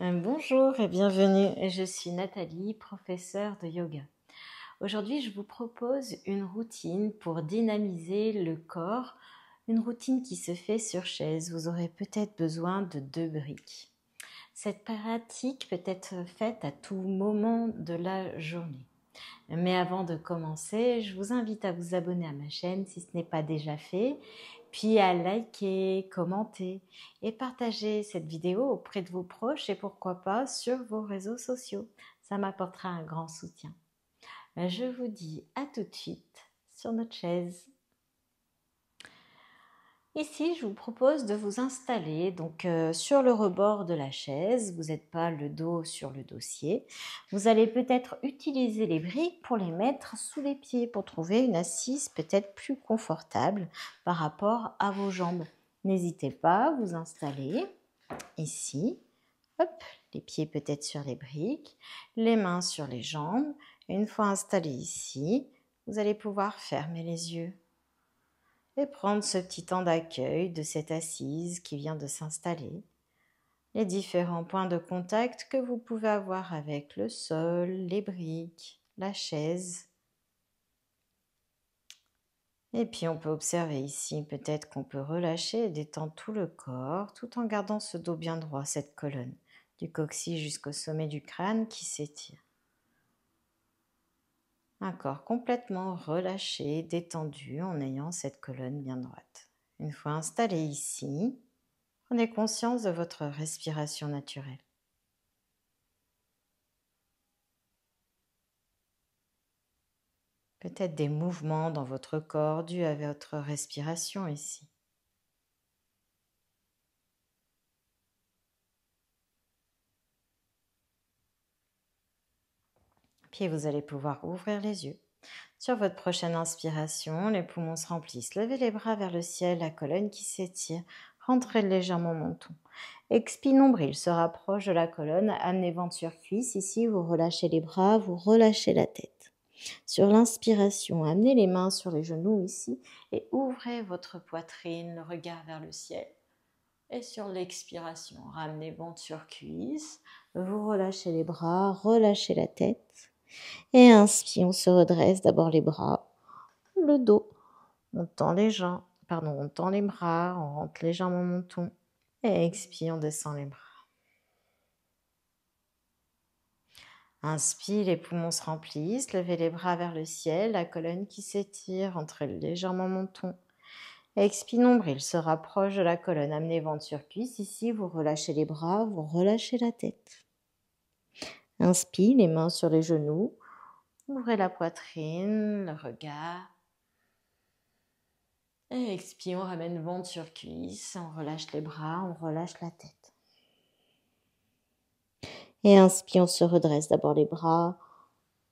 Bonjour et bienvenue, je suis Nathalie, professeure de yoga. Aujourd'hui, je vous propose une routine pour dynamiser le corps, une routine qui se fait sur chaise. Vous aurez peut-être besoin de 2 briques. Cette pratique peut être faite à tout moment de la journée. Mais avant de commencer, je vous invite à vous abonner à ma chaîne si ce n'est pas déjà fait, puis à liker, commenter et partager cette vidéo auprès de vos proches et pourquoi pas sur vos réseaux sociaux. Ça m'apportera un grand soutien. Je vous dis à tout de suite sur notre chaise. Ici, je vous propose de vous installer sur le rebord de la chaise. Vous n'êtes pas le dos sur le dossier. Vous allez peut-être utiliser les briques pour les mettre sous les pieds pour trouver une assise peut-être plus confortable par rapport à vos jambes. N'hésitez pas à vous installer ici. Hop, les pieds peut-être sur les briques, les mains sur les jambes. Une fois installé ici, vous allez pouvoir fermer les yeux et prendre ce petit temps d'accueil de cette assise qui vient de s'installer, les différents points de contact que vous pouvez avoir avec le sol, les briques, la chaise. Et puis on peut observer ici peut-être qu'on peut relâcher et détendre tout le corps tout en gardant ce dos bien droit, cette colonne, du coccyx jusqu'au sommet du crâne qui s'étire. Un corps complètement relâché, détendu en ayant cette colonne bien droite. Une fois installé ici, prenez conscience de votre respiration naturelle. Peut-être des mouvements dans votre corps dus à votre respiration ici. Puis vous allez pouvoir ouvrir les yeux. Sur votre prochaine inspiration, les poumons se remplissent. Levez les bras vers le ciel, la colonne qui s'étire. Rentrez légèrement menton. Expire, nombril se rapproche de la colonne. Amenez ventre sur cuisse. Ici, vous relâchez les bras, vous relâchez la tête. Sur l'inspiration, amenez les mains sur les genoux ici et ouvrez votre poitrine, le regard vers le ciel. Et sur l'expiration, ramenez ventre sur cuisse. Vous relâchez les bras, relâchez la tête. Et inspire, on se redresse, d'abord les bras, le dos. On tend les jambes, on tend les bras, on rentre légèrement le menton. Et expire, on descend les bras. Inspire, les poumons se remplissent, levez les bras vers le ciel, la colonne qui s'étire, rentrez légèrement le menton. Expire, nombril se rapproche de la colonne, amenez ventre sur cuisse. Ici, vous relâchez les bras, vous relâchez la tête. Inspire, les mains sur les genoux, ouvrez la poitrine, le regard. Et expire, on ramène ventre sur cuisse, on relâche les bras, on relâche la tête. Et inspire, on se redresse d'abord les bras,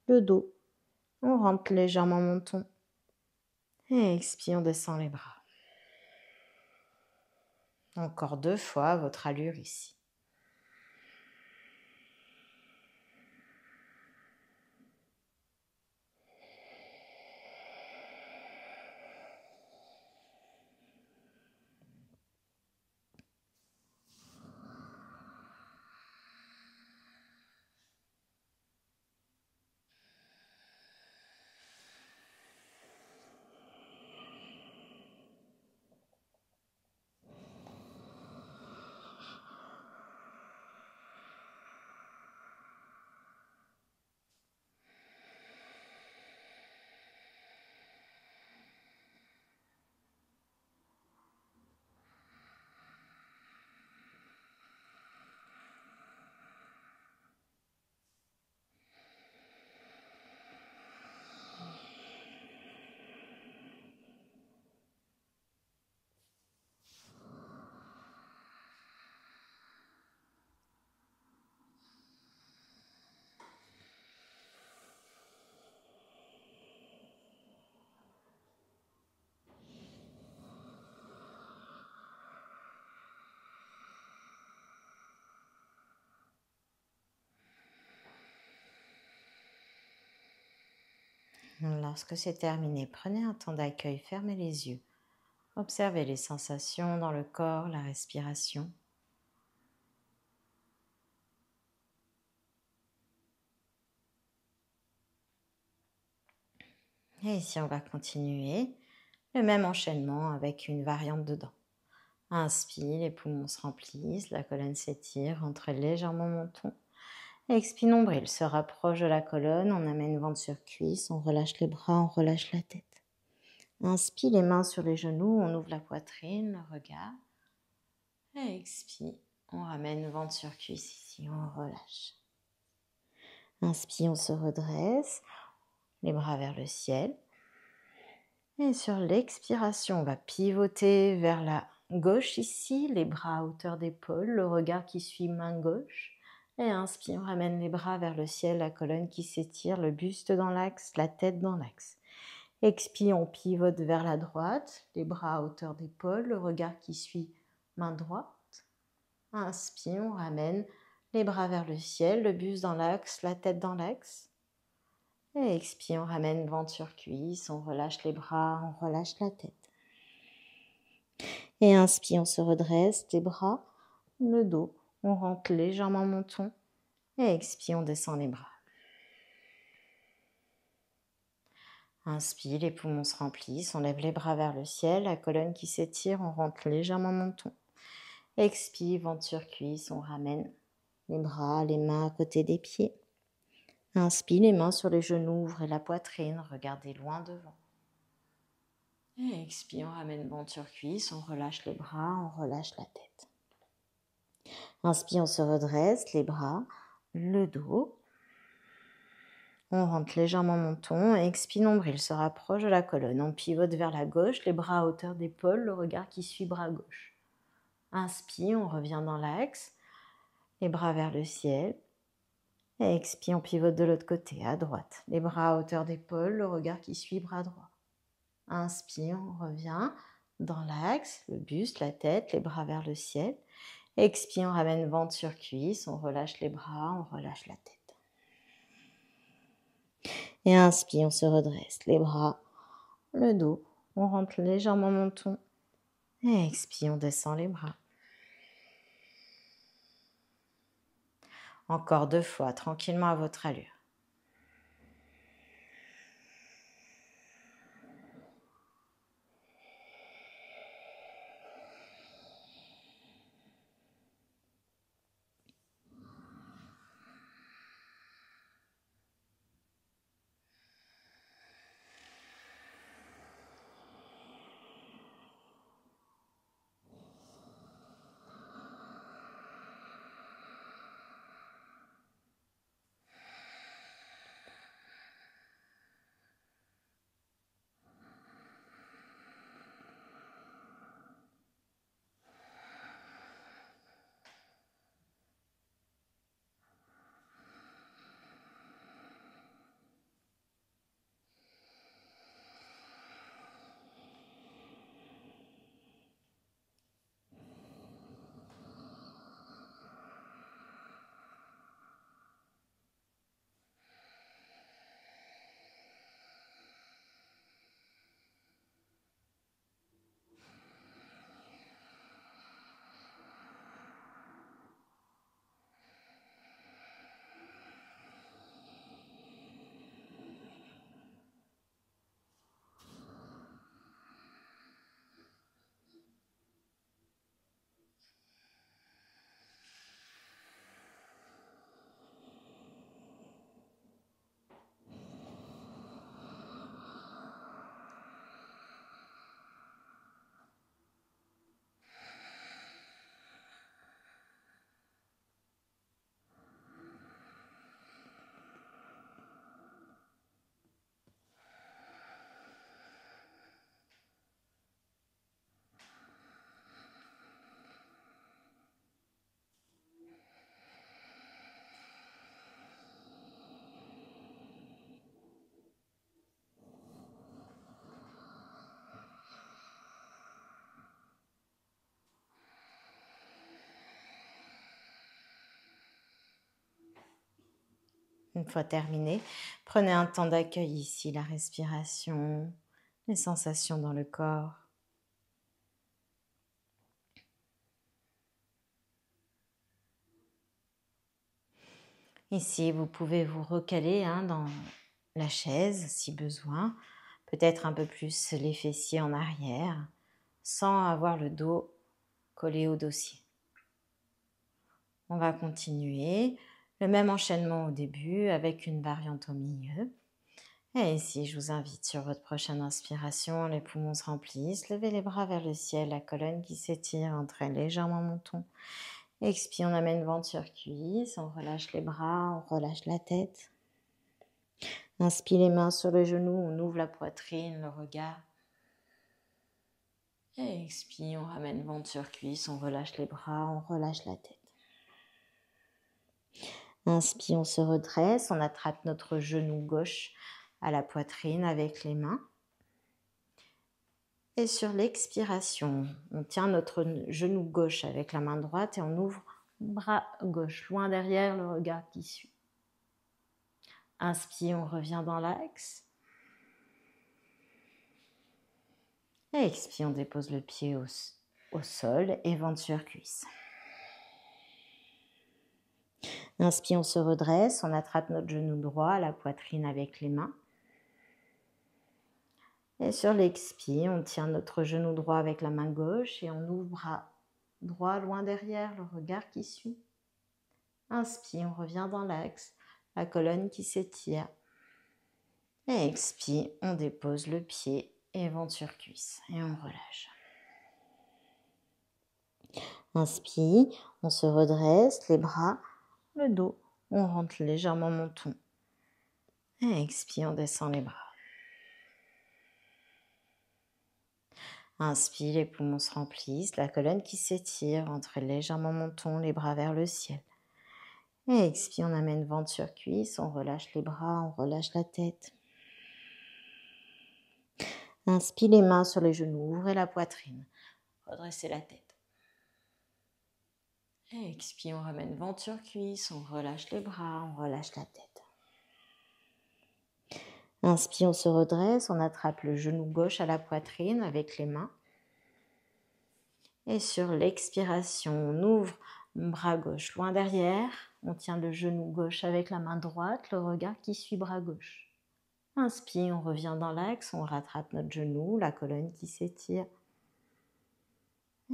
le dos. On rentre légèrement le menton. Et expire, on descend les bras. Encore 2 fois à votre allure ici. Lorsque c'est terminé, prenez un temps d'accueil, fermez les yeux. Observez les sensations dans le corps, la respiration. Et ici, on va continuer le même enchaînement avec une variante dedans. Inspire, les poumons se remplissent, la colonne s'étire, rentre légèrement menton. Expire, nombril se rapproche de la colonne, on amène ventre sur cuisse, on relâche les bras, on relâche la tête. Inspire, les mains sur les genoux, on ouvre la poitrine, le regard. Et expire, on ramène ventre sur cuisse ici, on relâche. Inspire, on se redresse, les bras vers le ciel. Et sur l'expiration, on va pivoter vers la gauche ici, les bras à hauteur d'épaule, le regard qui suit main gauche. Et inspire, on ramène les bras vers le ciel, la colonne qui s'étire, le buste dans l'axe, la tête dans l'axe. Expire, on pivote vers la droite, les bras à hauteur d'épaule, le regard qui suit main droite. Inspire, on ramène les bras vers le ciel, le buste dans l'axe, la tête dans l'axe. Et expire, on ramène ventre sur cuisse, on relâche les bras, on relâche la tête. Et inspire, on se redresse, les bras, le dos, on rentre légèrement menton. Et expire, on descend les bras. Inspire, les poumons se remplissent, on lève les bras vers le ciel, la colonne qui s'étire, on rentre légèrement menton. Expire, ventre sur cuisse, on ramène les bras, les mains à côté des pieds. Inspire, les mains sur les genoux, ouvrez la poitrine, regardez loin devant. Et expire, on ramène ventre sur cuisse, on relâche les bras, on relâche la tête. Inspire, on se redresse, les bras, le dos. On rentre légèrement menton. Expire, nombril se rapproche de la colonne. On pivote vers la gauche, les bras à hauteur d'épaule, le regard qui suit bras gauche. Inspire, on revient dans l'axe, les bras vers le ciel. Et expire, on pivote de l'autre côté, à droite. Les bras à hauteur d'épaule, le regard qui suit bras droit. Inspire, on revient dans l'axe, le buste, la tête, les bras vers le ciel. Expire, on ramène ventre sur cuisse, on relâche les bras, on relâche la tête. Et inspire, on se redresse, les bras, le dos, on rentre légèrement menton. Et expire, on descend les bras. Encore 2 fois, tranquillement à votre allure. Une fois terminé, prenez un temps d'accueil ici, la respiration, les sensations dans le corps. Ici, vous pouvez vous recaler dans la chaise si besoin. peut-être un peu plus les fessiers en arrière, sans avoir le dos collé au dossier. On va continuer le même enchaînement au début avec une variante au milieu. Et ici, je vous invite sur votre prochaine inspiration, les poumons se remplissent, levez les bras vers le ciel, la colonne qui s'étire, entraîne légèrement menton. Expire, on amène ventre sur cuisse, on relâche les bras, on relâche la tête. Inspire les mains sur les genoux, on ouvre la poitrine, le regard. Et expire, on ramène ventre sur cuisse, on relâche les bras, on relâche la tête. Inspire, on se redresse, on attrape notre genou gauche à la poitrine avec les mains. Et sur l'expiration, on tient notre genou gauche avec la main droite et on ouvre le bras gauche, loin derrière le regard qui suit. Inspire, on revient dans l'axe. Et expire, on dépose le pied au sol et ventre sur cuisse. Inspire, on se redresse, on attrape notre genou droit à la poitrine avec les mains. Et sur l'expire, on tient notre genou droit avec la main gauche et on ouvre bras droit loin derrière, le regard qui suit. Inspire, on revient dans l'axe, la colonne qui s'étire. Et expire, on dépose le pied et ventre sur cuisse et on relâche. Inspire, on se redresse, les bras, le dos, on rentre légèrement menton. Et expire, on descend les bras. Inspire, les poumons se remplissent, la colonne qui s'étire, rentre légèrement menton, les bras vers le ciel. Et expire, on amène ventre sur cuisse, on relâche les bras, on relâche la tête. Inspire, les mains sur les genoux, ouvrez la poitrine, redressez la tête. Et expire, on ramène ventre sur cuisse, on relâche les bras, on relâche la tête. Inspire, on se redresse, on attrape le genou gauche à la poitrine avec les mains. Et sur l'expiration, on ouvre le bras gauche loin derrière. On tient le genou gauche avec la main droite, le regard qui suit bras gauche. Inspire, on revient dans l'axe, on rattrape notre genou, la colonne qui s'étire.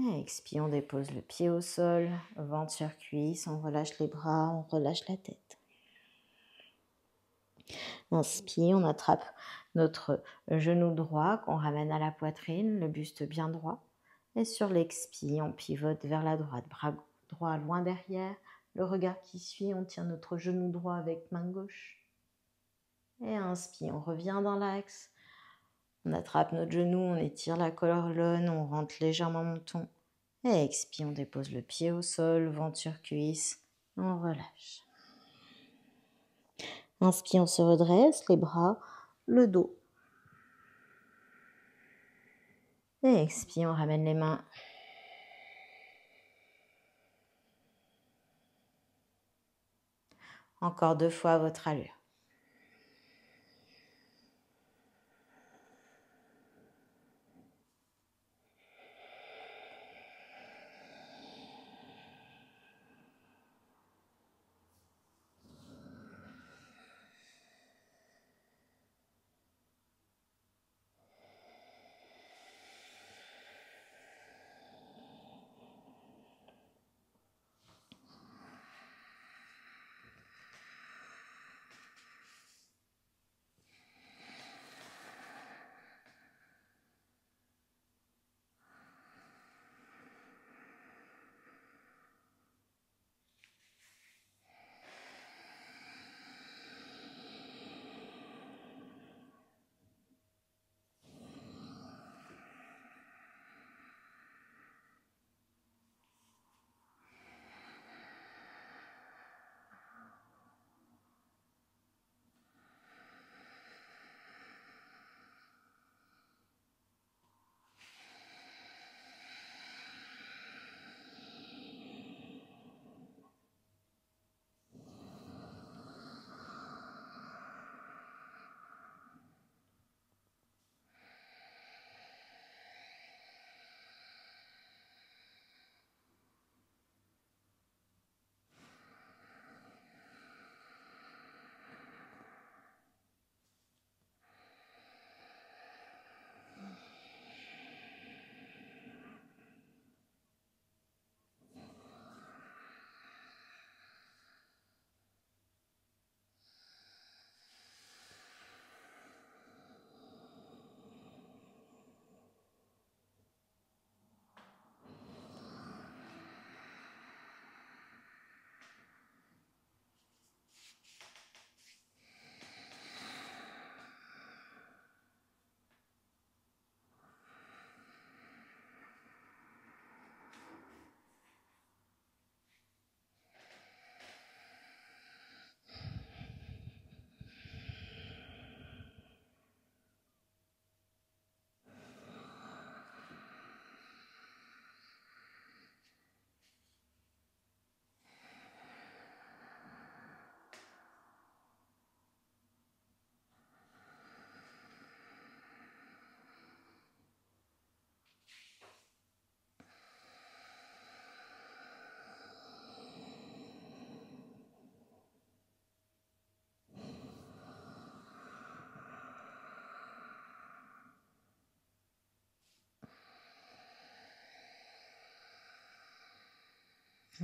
Et expire, on dépose le pied au sol, ventre sur cuisse, on relâche les bras, on relâche la tête. Inspire, on attrape notre genou droit qu'on ramène à la poitrine, le buste bien droit. Et sur l'expire, on pivote vers la droite, bras droit loin derrière, le regard qui suit, on tient notre genou droit avec main gauche. Et inspire, on revient dans l'axe. On attrape notre genou, on étire la colonne, on rentre légèrement menton. Et expire, on dépose le pied au sol, ventre sur cuisse, on relâche. Inspire, on se redresse, les bras, le dos. Et expire, on ramène les mains. Encore 2 fois à votre allure.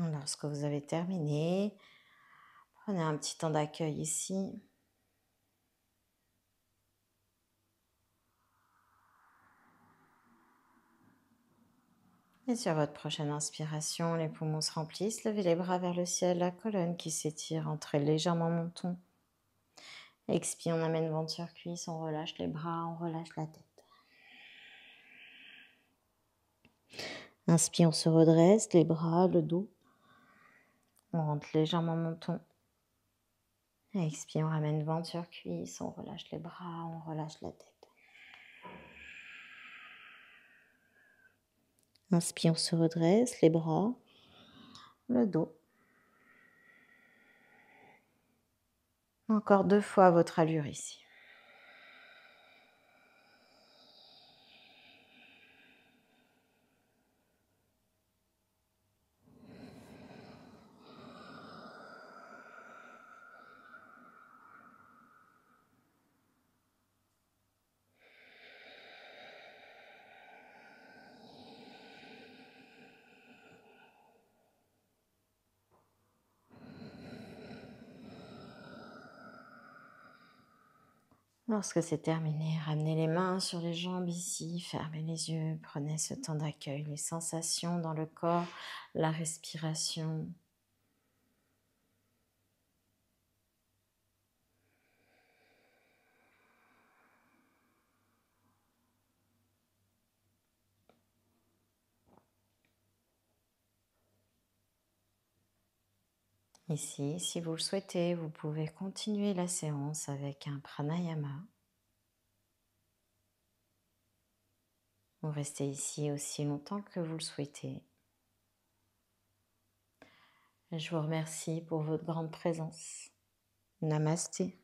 Lorsque vous avez terminé, prenez un petit temps d'accueil ici. Et sur votre prochaine inspiration, les poumons se remplissent, levez les bras vers le ciel, la colonne qui s'étire, entrez légèrement menton. Expire, on amène ventre sur cuisse, on relâche les bras, on relâche la tête. Inspire, on se redresse, les bras, le dos. On rentre légèrement menton. Expire, on ramène ventre sur cuisse, on relâche les bras, on relâche la tête. Inspire, on se redresse, les bras, le dos. Encore 2 fois à votre allure ici. Lorsque c'est terminé, ramenez les mains sur les jambes ici, fermez les yeux, prenez ce temps d'accueil, les sensations dans le corps, la respiration. Ici, si vous le souhaitez, vous pouvez continuer la séance avec un pranayama. Vous restez ici aussi longtemps que vous le souhaitez. Je vous remercie pour votre grande présence. Namasté.